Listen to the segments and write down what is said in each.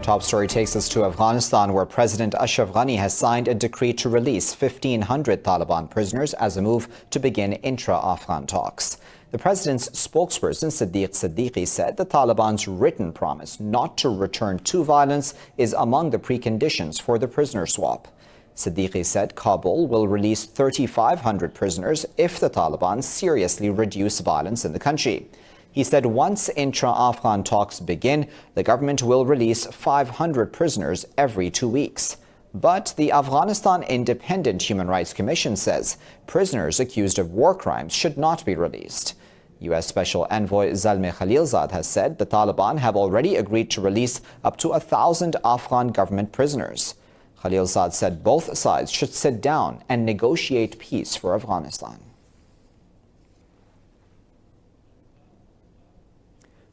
Top story takes us to Afghanistan, where President Ashraf Ghani has signed a decree to release 1,500 Taliban prisoners as a move to begin intra-Afghan talks. The president's spokesperson, Siddiqui, said the Taliban's written promise not to return to violence is among the preconditions for the prisoner swap. Siddiqui said Kabul will release 3,500 prisoners if the Taliban seriously reduce violence in the country. He said once intra-Afghan talks begin, the government will release 500 prisoners every 2 weeks. But the Afghanistan Independent Human Rights Commission says prisoners accused of war crimes should not be released. U.S. Special Envoy Zalmay Khalilzad has said the Taliban have already agreed to release up to 1,000 Afghan government prisoners. Khalilzad said both sides should sit down and negotiate peace for Afghanistan.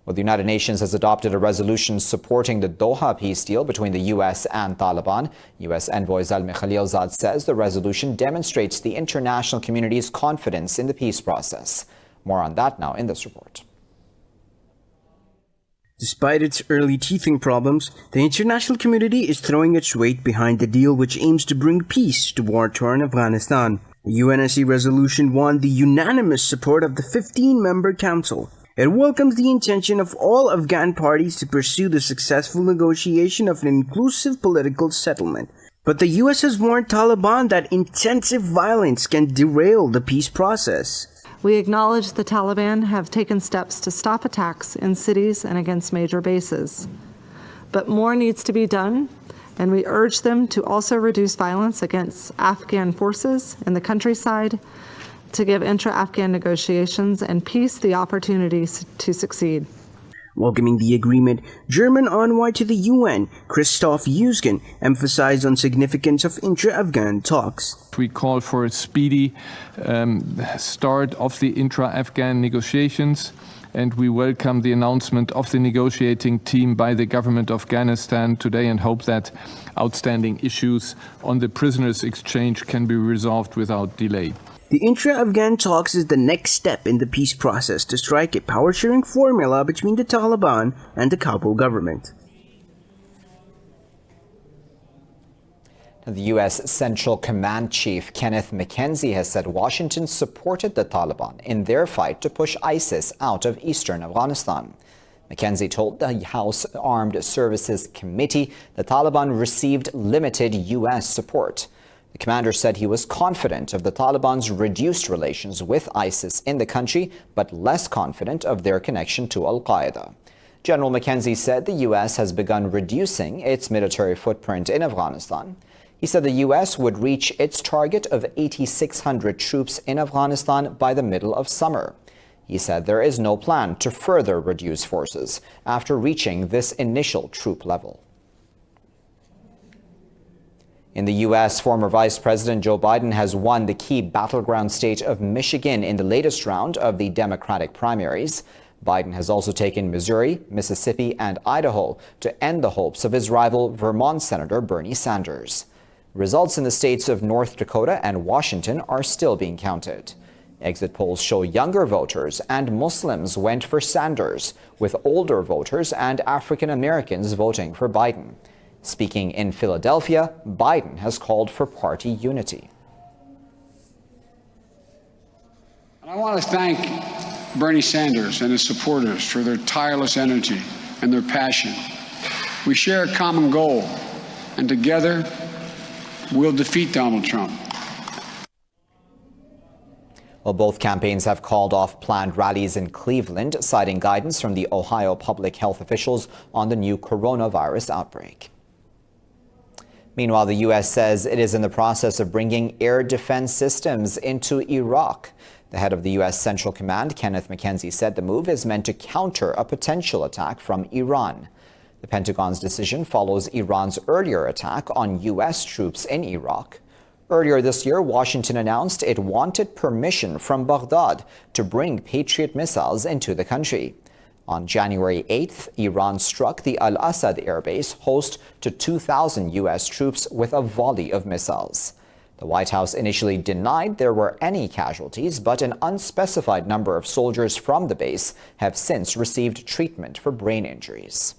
Well, the United Nations has adopted a resolution supporting the Doha peace deal between the U.S. and Taliban. U.S. Envoy Zalmay Khalilzad says the resolution demonstrates the international community's confidence in the peace process. More on that now in this report. Despite its early teething problems, the international community is throwing its weight behind the deal which aims to bring peace to war-torn Afghanistan. The UNSC resolution won the unanimous support of the 15-member council. It welcomes the intention of all Afghan parties to pursue the successful negotiation of an inclusive political settlement. But the U.S. has warned Taliban that intensive violence can derail the peace process. We acknowledge the Taliban have taken steps to stop attacks in cities and against major bases. But more needs to be done, and we urge them to also reduce violence against Afghan forces in the countryside, to give intra-Afghan negotiations and peace the opportunities to succeed. Welcoming the agreement, German envoy to the UN, Christoph Eusgen, emphasized on significance of intra-Afghan talks. We call for a speedy start of the intra-Afghan negotiations, and we welcome the announcement of the negotiating team by the government of Afghanistan today and hope that outstanding issues on the prisoners exchange can be resolved without delay. The intra-Afghan talks is the next step in the peace process to strike a power-sharing formula between the Taliban and the Kabul government. The U.S. Central Command Chief Kenneth Mackenzie has said Washington supported the Taliban in their fight to push ISIS out of eastern Afghanistan. Mackenzie told the House Armed Services Committee the Taliban received limited U.S. support. The commander said he was confident of the Taliban's reduced relations with ISIS in the country, but less confident of their connection to al-Qaeda. General Mackenzie said the U.S. has begun reducing its military footprint in Afghanistan. He said the U.S. would reach its target of 8,600 troops in Afghanistan by the middle of summer. He said there is no plan to further reduce forces after reaching this initial troop level. In the U.S., former Vice President Joe Biden has won the key battleground state of Michigan in the latest round of the Democratic primaries. Biden has also taken Missouri, Mississippi, and Idaho to end the hopes of his rival Vermont Senator Bernie Sanders. Results in the states of North Dakota and Washington are still being counted. Exit polls show younger voters and Muslims went for Sanders, with older voters and African Americans voting for Biden. Speaking in Philadelphia, Biden has called for party unity. And I want to thank Bernie Sanders and his supporters for their tireless energy and their passion. We share a common goal, and together we'll defeat Donald Trump. Well, both campaigns have called off planned rallies in Cleveland, citing guidance from the Ohio public health officials on the new coronavirus outbreak. Meanwhile, the U.S. says it is in the process of bringing air defense systems into Iraq. The head of the U.S. Central Command, Kenneth Mackenzie, said the move is meant to counter a potential attack from Iran. The Pentagon's decision follows Iran's earlier attack on U.S. troops in Iraq. Earlier this year, Washington announced it wanted permission from Baghdad to bring Patriot missiles into the country. On January 8th, Iran struck the Al-Assad airbase, host to 2,000 U.S. troops, with a volley of missiles. The White House initially denied there were any casualties, but an unspecified number of soldiers from the base have since received treatment for brain injuries.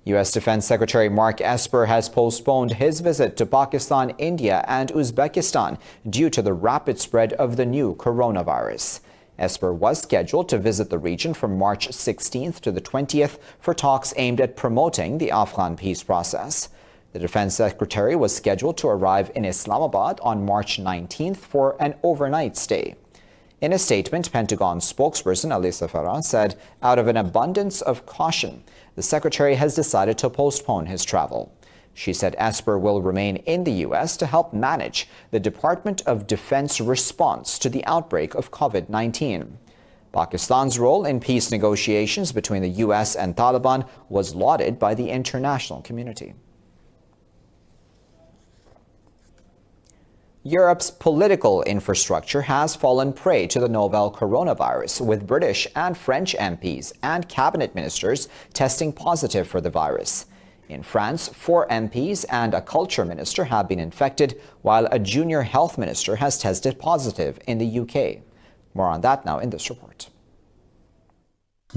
U.S. Defense Secretary Mark Esper has postponed his visit to Pakistan, India, and Uzbekistan due to the rapid spread of the new coronavirus. Esper was scheduled to visit the region from March 16th to the 20th for talks aimed at promoting the Afghan peace process. The Defense Secretary was scheduled to arrive in Islamabad on March 19th for an overnight stay. In a statement, Pentagon spokesperson Alyssa Farah said, out of an abundance of caution, the Secretary has decided to postpone his travel. She said Esper will remain in the U.S. to help manage the Department of Defense response to the outbreak of COVID-19. Pakistan's role in peace negotiations between the U.S. and Taliban was lauded by the international community. Europe's political infrastructure has fallen prey to the novel coronavirus, with British and French MPs and cabinet ministers testing positive for the virus. In France, 4 MPs and a culture minister have been infected, while a junior health minister has tested positive in the UK. More on that now in this report.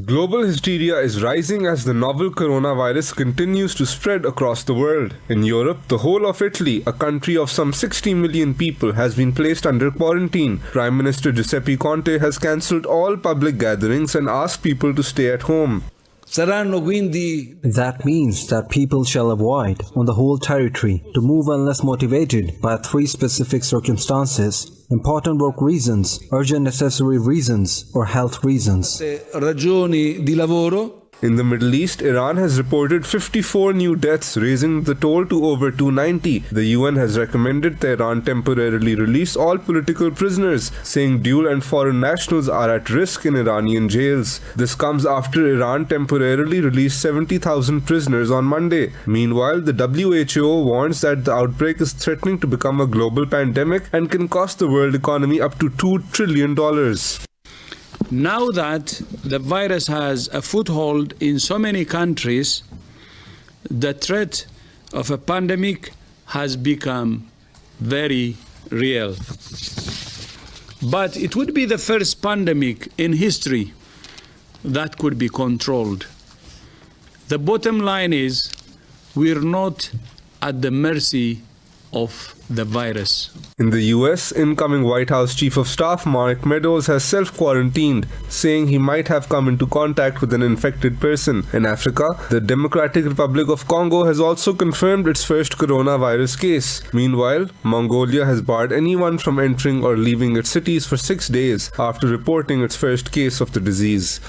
Global hysteria is rising as the novel coronavirus continues to spread across the world. In Europe, the whole of Italy, a country of some 60 million people, has been placed under quarantine. Prime Minister Giuseppe Conte has cancelled all public gatherings and asked people to stay at home. That means that people shall avoid, on the whole territory, to move unless motivated by 3 specific circumstances: important work reasons, urgent necessary reasons, or health reasons. Ragioni di lavoro. In the Middle East, Iran has reported 54 new deaths, raising the toll to over 290. The UN has recommended that Iran temporarily release all political prisoners, saying dual and foreign nationals are at risk in Iranian jails. This comes after Iran temporarily released 70,000 prisoners on Monday. Meanwhile, the WHO warns that the outbreak is threatening to become a global pandemic and can cost the world economy up to $2 trillion. Now that the virus has a foothold in so many countries, the threat of a pandemic has become very real. But it would be the first pandemic in history that could be controlled. The bottom line is we're not at the mercy of the virus. In the US, incoming White House Chief of Staff Mark Meadows has self-quarantined, saying he might have come into contact with an infected person. In Africa, the Democratic Republic of Congo has also confirmed its first coronavirus case. Meanwhile, Mongolia has barred anyone from entering or leaving its cities for 6 days after reporting its first case of the disease.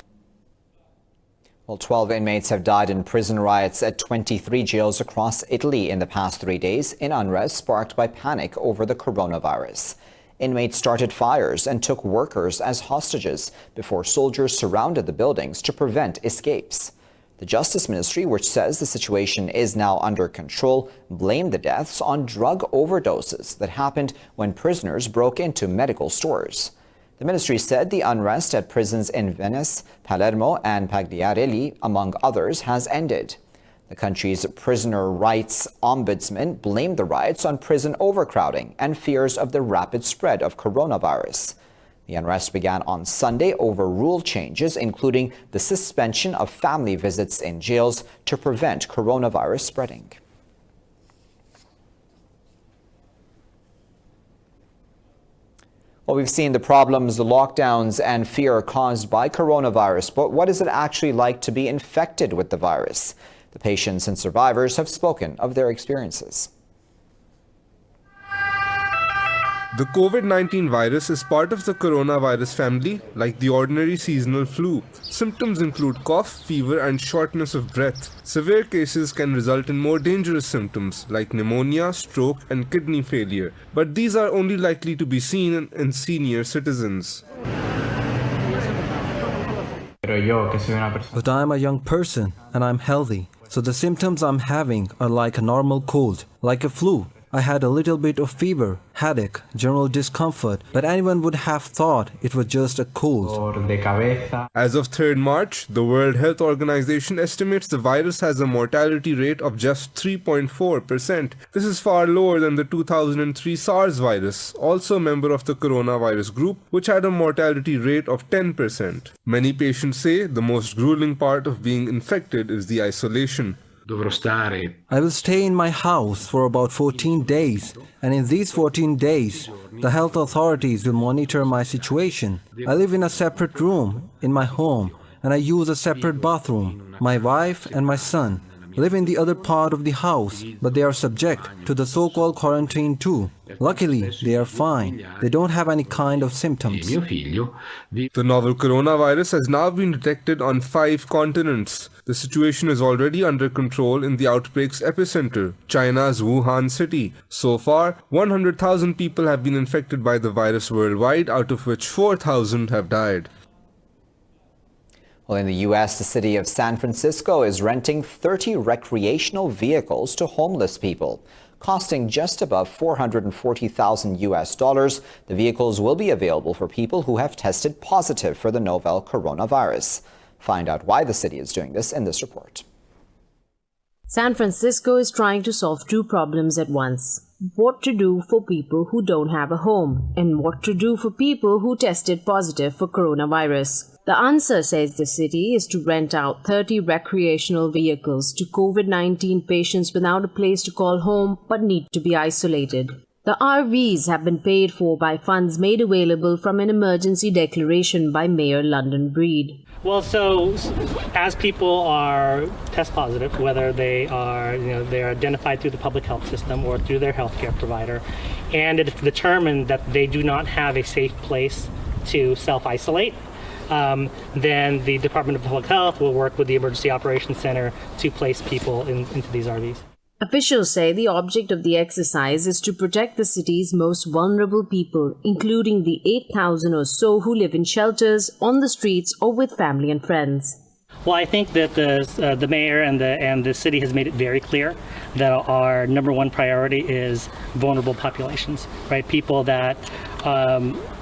Well, 12 inmates have died in prison riots at 23 jails across Italy in the past 3 days in unrest sparked by panic over the coronavirus. Inmates started fires and took workers as hostages before soldiers surrounded the buildings to prevent escapes. The Justice Ministry, which says the situation is now under control, blamed the deaths on drug overdoses that happened when prisoners broke into medical stores. The ministry said the unrest at prisons in Venice, Palermo, and Pagliarelli, among others, has ended. The country's prisoner rights ombudsman blamed the riots on prison overcrowding and fears of the rapid spread of coronavirus. The unrest began on Sunday over rule changes, including the suspension of family visits in jails to prevent coronavirus spreading. Well, we've seen the problems, the lockdowns, and fear caused by coronavirus, but what is it actually like to be infected with the virus? The patients and survivors have spoken of their experiences. The COVID-19 virus is part of the coronavirus family, like the ordinary seasonal flu. Symptoms include cough, fever, and shortness of breath. Severe cases can result in more dangerous symptoms, like pneumonia, stroke, and kidney failure. But these are only likely to be seen in senior citizens. But I'm a young person and I'm healthy, so the symptoms I'm having are like a normal cold, like a flu. I had a little bit of fever, headache, general discomfort, but anyone would have thought it was just a cold. As of 3rd March, the World Health Organization estimates the virus has a mortality rate of just 3.4%. This is far lower than the 2003 SARS virus, also a member of the coronavirus group, which had a mortality rate of 10%. Many patients say the most grueling part of being infected is the isolation. I will stay in my house for about 14 days, and in these 14 days, the health authorities will monitor my situation. I live in a separate room in my home, and I use a separate bathroom. My wife and my son live in the other part of the house, but they are subject to the so-called quarantine too. Luckily, they are fine. They don't have any kind of symptoms. The novel coronavirus has now been detected on 5 continents. The situation is already under control in the outbreak's epicenter, China's Wuhan city. So far, 100,000 people have been infected by the virus worldwide, out of which 4,000 have died. Well, in the U.S., the city of San Francisco is renting 30 recreational vehicles to homeless people. Costing just above $440,000 US. The vehicles will be available for people who have tested positive for the novel coronavirus. Find out why the city is doing this in this report. San Francisco is trying to solve 2 problems at once. What to do for people who don't have a home, and what to do for people who tested positive for coronavirus. The answer, says the city, is to rent out 30 recreational vehicles to COVID-19 patients without a place to call home but need to be isolated. The RVs have been paid for by funds made available from an emergency declaration by Mayor London Breed. Well, so as people are test positive, whether they are, they're identified through the public health system or through their healthcare provider, and it's determined that they do not have a safe place to self-isolate, then the Department of Public Health will work with the Emergency Operations Center to place people into these RVs. Officials say the object of the exercise is to protect the city's most vulnerable people, including the 8,000 or so who live in shelters, on the streets, or with family and friends. Well, I think that the mayor and the city has made it very clear that our number 1 priority is vulnerable populations, right? People that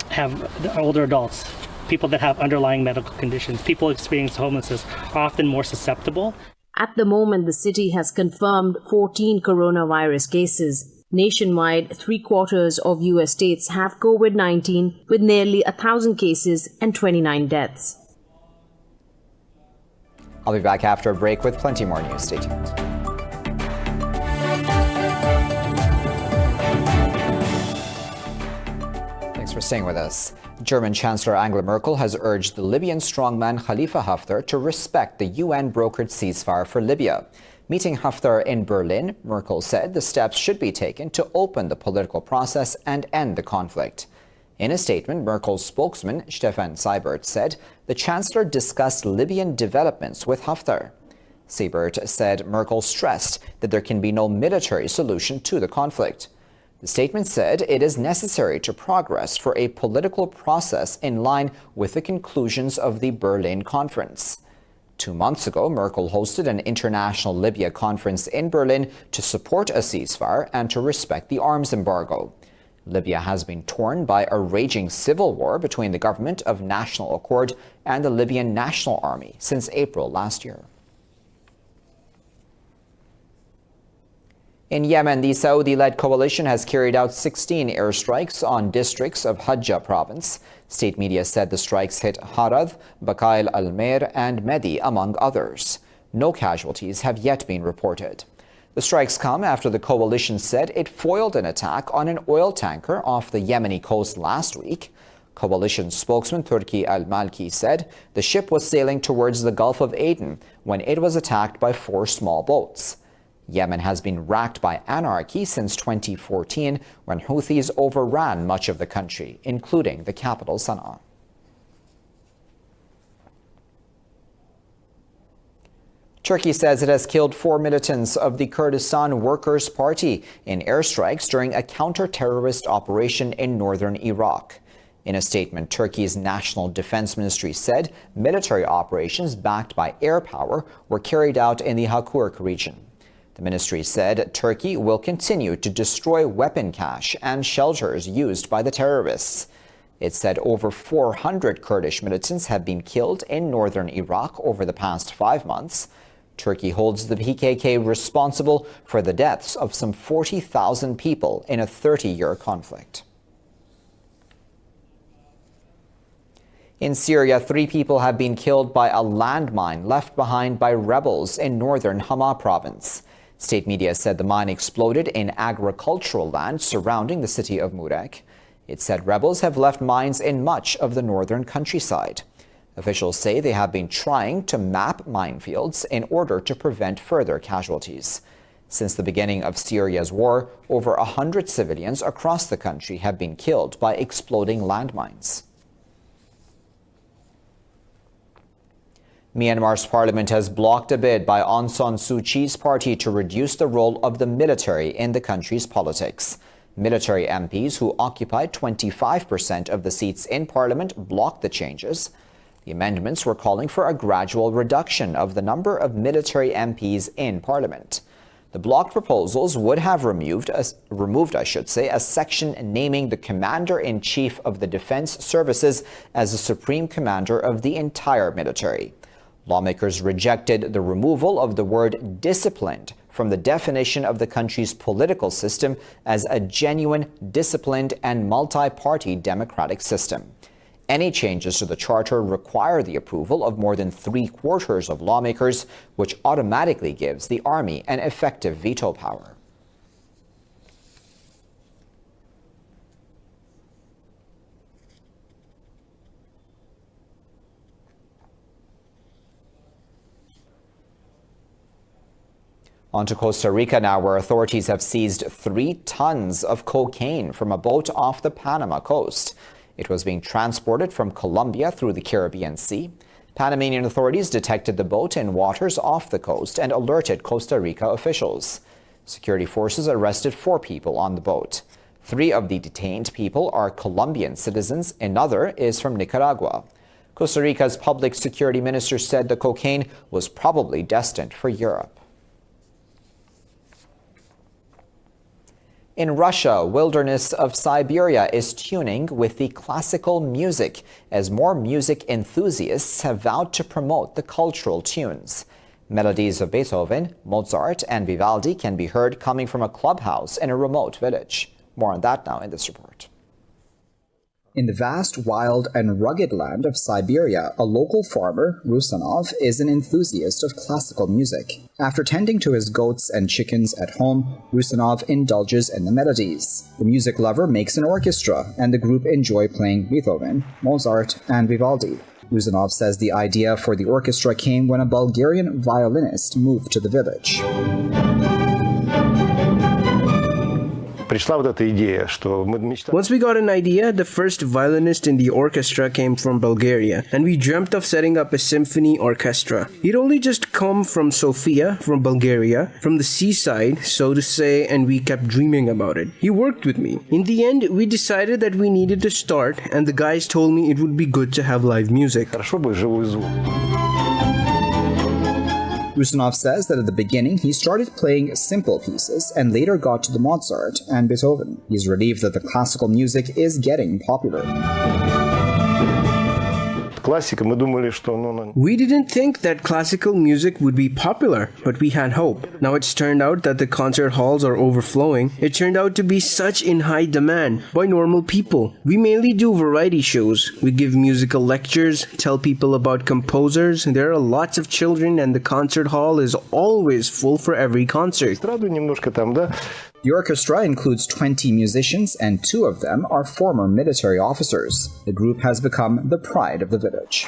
have older adults, people that have underlying medical conditions, people experiencing homelessness are often more susceptible. At the moment, the city has confirmed 14 coronavirus cases. Nationwide, 3/4 of U.S. states have COVID-19, with nearly 1,000 cases and 29 deaths. I'll be back after a break with plenty more news. Stay tuned. Thanks for staying with us. German Chancellor Angela Merkel has urged the Libyan strongman Khalifa Haftar to respect the UN-brokered ceasefire for Libya. Meeting Haftar in Berlin, Merkel said the steps should be taken to open the political process and end the conflict. In a statement, Merkel's spokesman, Stefan Seibert, said the Chancellor discussed Libyan developments with Haftar. Seibert said Merkel stressed that there can be no military solution to the conflict. The statement said it is necessary to progress for a political process in line with the conclusions of the Berlin conference. 2 months ago, Merkel hosted an international Libya conference in Berlin to support a ceasefire and to respect the arms embargo. Libya has been torn by a raging civil war between the government of National Accord and the Libyan National Army since April last year. In Yemen, the Saudi-led coalition has carried out 16 airstrikes on districts of Hajjah province. State media said the strikes hit Harad, Bakail al-Mer and Medi, among others. No casualties have yet been reported. The strikes come after the coalition said it foiled an attack on an oil tanker off the Yemeni coast last week. Coalition spokesman Turki al-Malki said the ship was sailing towards the Gulf of Aden when it was attacked by 4 small boats. Yemen has been racked by anarchy since 2014, when Houthis overran much of the country, including the capital Sana'a. Turkey says it has killed 4 militants of the Kurdistan Workers' Party in airstrikes during a counter-terrorist operation in northern Iraq. In a statement, Turkey's National Defense Ministry said military operations backed by air power were carried out in the Hakurk region. The ministry said Turkey will continue to destroy weapon cache and shelters used by the terrorists. It said over 400 Kurdish militants have been killed in northern Iraq over the past 5 months. Turkey holds the PKK responsible for the deaths of some 40,000 people in a 30-year conflict. In Syria, 3 people have been killed by a landmine left behind by rebels in northern Hama province. State media said the mine exploded in agricultural land surrounding the city of Murek. It said rebels have left mines in much of the northern countryside. Officials say they have been trying to map minefields in order to prevent further casualties. Since the beginning of Syria's war, over 100 civilians across the country have been killed by exploding landmines. Myanmar's parliament has blocked a bid by Aung San Suu Kyi's party to reduce the role of the military in the country's politics. Military MPs, who occupy 25% of the seats in parliament, blocked the changes. The amendments were calling for a gradual reduction of the number of military MPs in parliament. The blocked proposals would have removed a section naming the Commander-in-Chief of the Defense Services as the Supreme Commander of the entire military. Lawmakers rejected the removal of the word disciplined from the definition of the country's political system as a genuine, disciplined, and multi-party democratic system. Any changes to the charter require the approval of more than 3/4 of lawmakers, which automatically gives the army an effective veto power. On to Costa Rica now, where authorities have seized 3 tons of cocaine from a boat off the Panama coast. It was being transported from Colombia through the Caribbean Sea. Panamanian authorities detected the boat in waters off the coast and alerted Costa Rica officials. Security forces arrested 4 people on the boat. 3 of the detained people are Colombian citizens. Another is from Nicaragua. Costa Rica's public security minister said the cocaine was probably destined for Europe. In Russia, wilderness of Siberia is tuning with the classical music as more music enthusiasts have vowed to promote the cultural tunes. Melodies of Beethoven, Mozart, and Vivaldi can be heard coming from a clubhouse in a remote village. More on that now in this report. In the vast, wild, and rugged land of Siberia, a local farmer, Rusanov, is an enthusiast of classical music. After tending to his goats and chickens at home, Rusanov indulges in the melodies. The music lover makes an orchestra, and the group enjoy playing Beethoven, Mozart, and Vivaldi. Rusanov says the idea for the orchestra came when a Bulgarian violinist moved to the village. Once we got an idea, the first violinist in the orchestra came from Bulgaria, and we dreamt of setting up a symphony orchestra. He'd only just come from Sofia, from Bulgaria, from the seaside, so to say, and we kept dreaming about it. He worked with me. In the end, we decided that we needed to start, and the guys told me it would be good to have live music. Rusanov says that at the beginning he started playing simple pieces and later got to the Mozart and Beethoven. He's relieved that the classical music is getting popular. We didn't think that classical music would be popular, but we had hope. Now it's turned out that the concert halls are overflowing. It turned out to be such in high demand by normal people. We mainly do variety shows. We give musical lectures, tell people about composers. There are lots of children and the concert hall is always full for every concert. The orchestra includes 20 musicians, and 2 of them are former military officers. The group has become the pride of the village.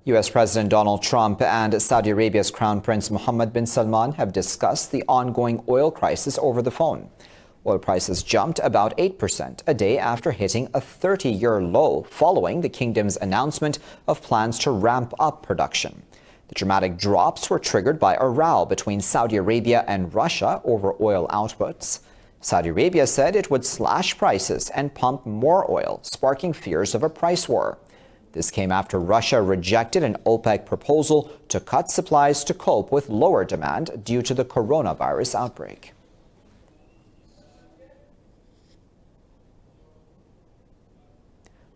U.S. President Donald Trump and Saudi Arabia's Crown Prince Mohammed bin Salman have discussed the ongoing oil crisis over the phone. Oil prices jumped about 8% a day after hitting a 30-year low following the kingdom's announcement of plans to ramp up production. The dramatic drops were triggered by a row between Saudi Arabia and Russia over oil outputs. Saudi Arabia said it would slash prices and pump more oil, sparking fears of a price war. This came after Russia rejected an OPEC proposal to cut supplies to cope with lower demand due to the coronavirus outbreak.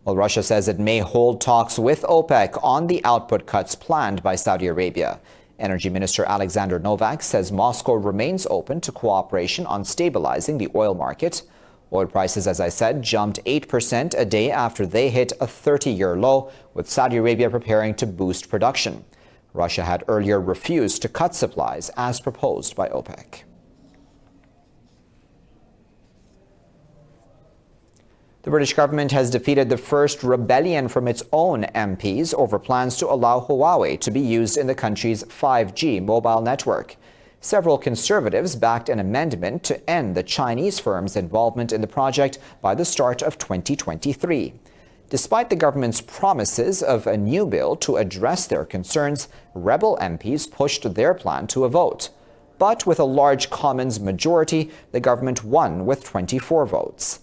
Well, Russia says it may hold talks with OPEC on the output cuts planned by Saudi Arabia. Energy Minister Alexander Novak says Moscow remains open to cooperation on stabilizing the oil market. Oil prices, as I said, jumped 8% a day after they hit a 30-year low, with Saudi Arabia preparing to boost production. Russia had earlier refused to cut supplies as proposed by OPEC. The British government has defeated the first rebellion from its own MPs over plans to allow Huawei to be used in the country's 5G mobile network. Several conservatives backed an amendment to end the Chinese firm's involvement in the project by the start of 2023. Despite the government's promises of a new bill to address their concerns, rebel MPs pushed their plan to a vote. But with a large Commons majority, the government won with 24 votes.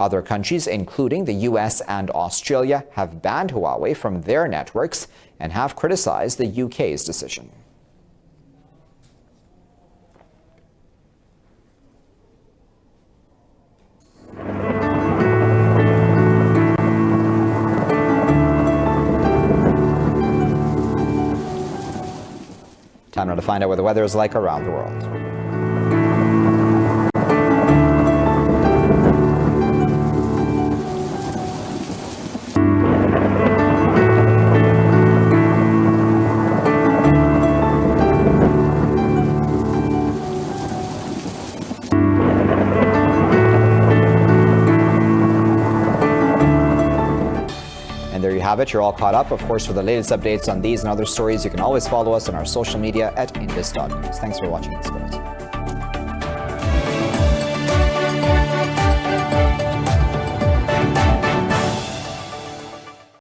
Other countries, including the US and Australia, have banned Huawei from their networks and have criticized the UK's decision. Time now to find out what the weather is like around the world. You're all caught up. Of course, for the latest updates on these and other stories, you can always follow us on our social media at Indus.news. Thanks for watching this bulletin.